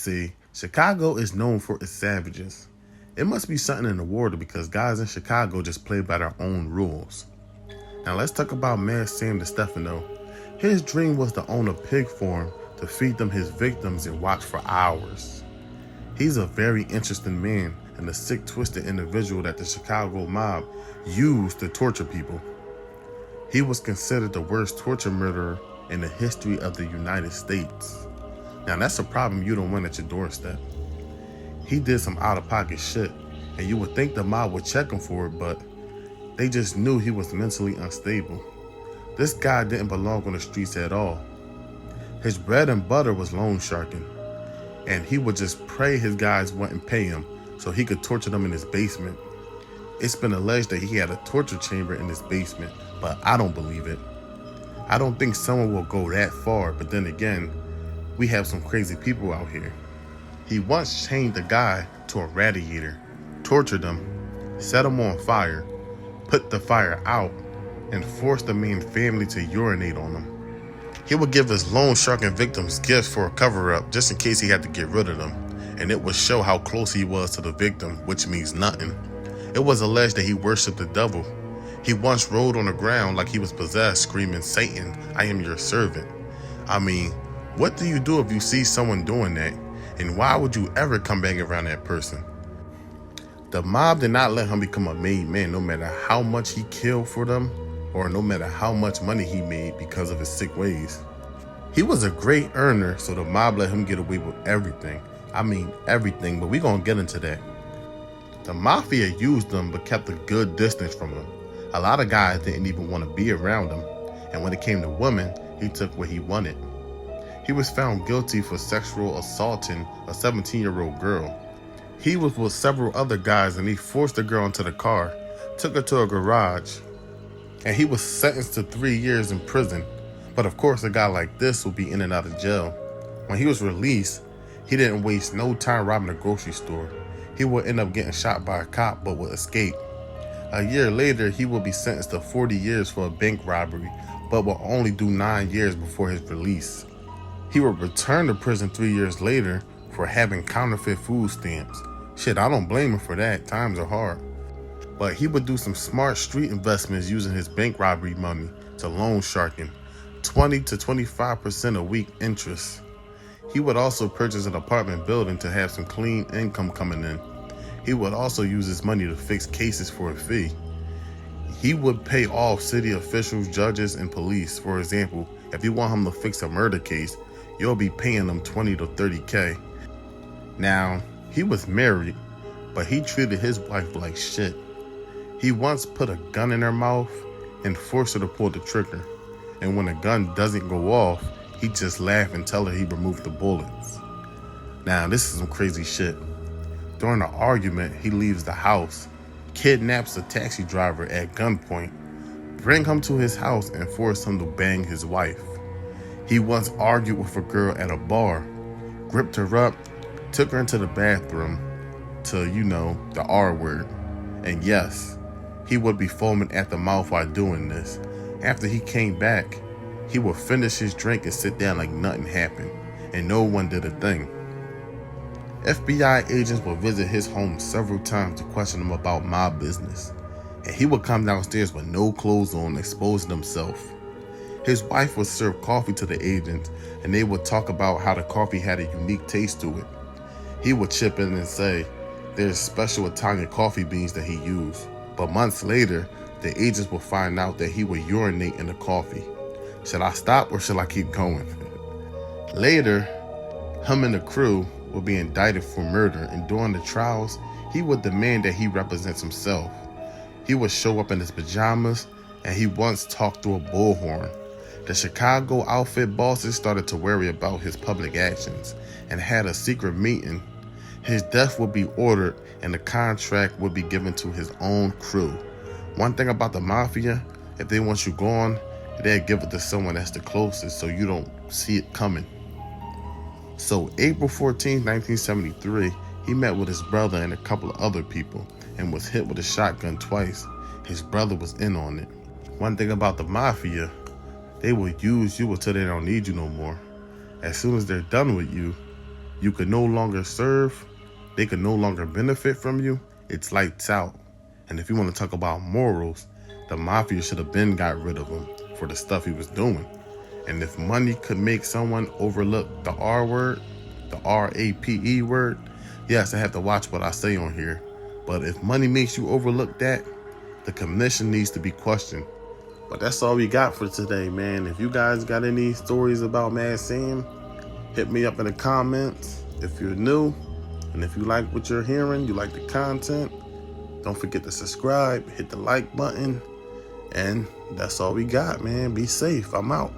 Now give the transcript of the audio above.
See, Chicago is known for its savages. It must be something in the water because guys in Chicago just play by their own rules. Now let's talk about Mad Sam Destefano. His dream was to own a pig farm to feed them his victims and watch for hours. He's a very interesting man and a sick, twisted individual that the Chicago mob used to torture people. He was considered the worst torture murderer in the history of the United States. Now that's a problem you don't want at your doorstep. He did some out-of-pocket shit, and you would think the mob would check him for it, but they just knew he was mentally unstable. This guy didn't belong on the streets at all. His bread and butter was loan sharking, and he would just pray his guys wouldn't pay him so he could torture them in his basement. It's been alleged that he had a torture chamber in his basement, but I don't believe it. I don't think someone will go that far, but then again, we have some crazy people out here. He once chained a guy to a radiator, tortured him, set him on fire, put the fire out, and forced the man's family to urinate on him. He would give his loan sharking victims gifts for a cover-up just in case he had to get rid of them, and it would show how close he was to the victim, which means nothing. It was alleged that he worshipped the devil. He once rolled on the ground like he was possessed, screaming, "Satan, I am your servant." I mean, what do you do if you see someone doing that? And why would you ever come back around that person? The mob did not let him become a made man no matter how much he killed for them or no matter how much money he made because of his sick ways. He was a great earner, so the mob let him get away with everything. I mean everything, but we're going to get into that. The Mafia used him but kept a good distance from him. A lot of guys didn't even want to be around him, and when it came to women, he took what he wanted. He was found guilty for sexual assaulting a 17-year-old girl. He was with several other guys and he forced the girl into the car, took her to a garage, and he was sentenced to 3 years in prison. But of course, a guy like this will be in and out of jail. When he was released, he didn't waste no time robbing a grocery store. He would end up getting shot by a cop but would escape. A year later, he would be sentenced to 40 years for a bank robbery, but will only do 9 years before his release. He would return to prison 3 years later for having counterfeit food stamps. Shit, I don't blame him for that. Times are hard. But he would do some smart street investments using his bank robbery money to loan sharking, 20 to 25% a week interest. He would also purchase an apartment building to have some clean income coming in. He would also use his money to fix cases for a fee. He would pay off city officials, judges, and police. For example, if you want him to fix a murder case, you'll be paying them 20 to 30K. Now, he was married, but he treated his wife like shit. He once put a gun in her mouth and forced her to pull the trigger. And when the gun doesn't go off, he just laugh and tell her he removed the bullets. Now, this is some crazy shit. During an argument, he leaves the house, kidnaps a taxi driver at gunpoint, bring him to his house and force him to bang his wife. He once argued with a girl at a bar, gripped her up, took her into the bathroom to, the R word. And yes, he would be foaming at the mouth while doing this. After he came back, he would finish his drink and sit down like nothing happened, and no one did a thing. FBI agents would visit his home several times to question him about mob business, and he would come downstairs with no clothes on, exposing himself. His wife would serve coffee to the agents, and they would talk about how the coffee had a unique taste to it. He would chip in and say there's special Italian coffee beans that he used, but months later, the agents would find out that he would urinate in the coffee. Should I stop or should I keep going? Later, him and the crew would be indicted for murder, and during the trials, he would demand that he represents himself. He would show up in his pajamas, and he once talked through a bullhorn. The Chicago outfit bosses started to worry about his public actions and had a secret meeting. His death would be ordered and the contract would be given to his own crew. One thing about the Mafia, if they want you gone, they'll give it to someone that's the closest so you don't see it coming. So April 14, 1973, he met with his brother and a couple of other people and was hit with a shotgun twice. His brother was in on it. One thing about the Mafia, they will use you until they don't need you no more. As soon as they're done with you, you could no longer serve, they could no longer benefit from you, it's lights out. And if you want to talk about morals, the Mafia should have been got rid of him for the stuff he was doing. And if money could make someone overlook the R word, the RAPE word, yes, I have to watch what I say on here. But if money makes you overlook that, the commission needs to be questioned. But that's all we got for today, man. If you guys got any stories about Mad Sam, hit me up in the comments if you're new. And if you like what you're hearing, you like the content, don't forget to subscribe, hit the like button. And that's all we got, man. Be safe. I'm out.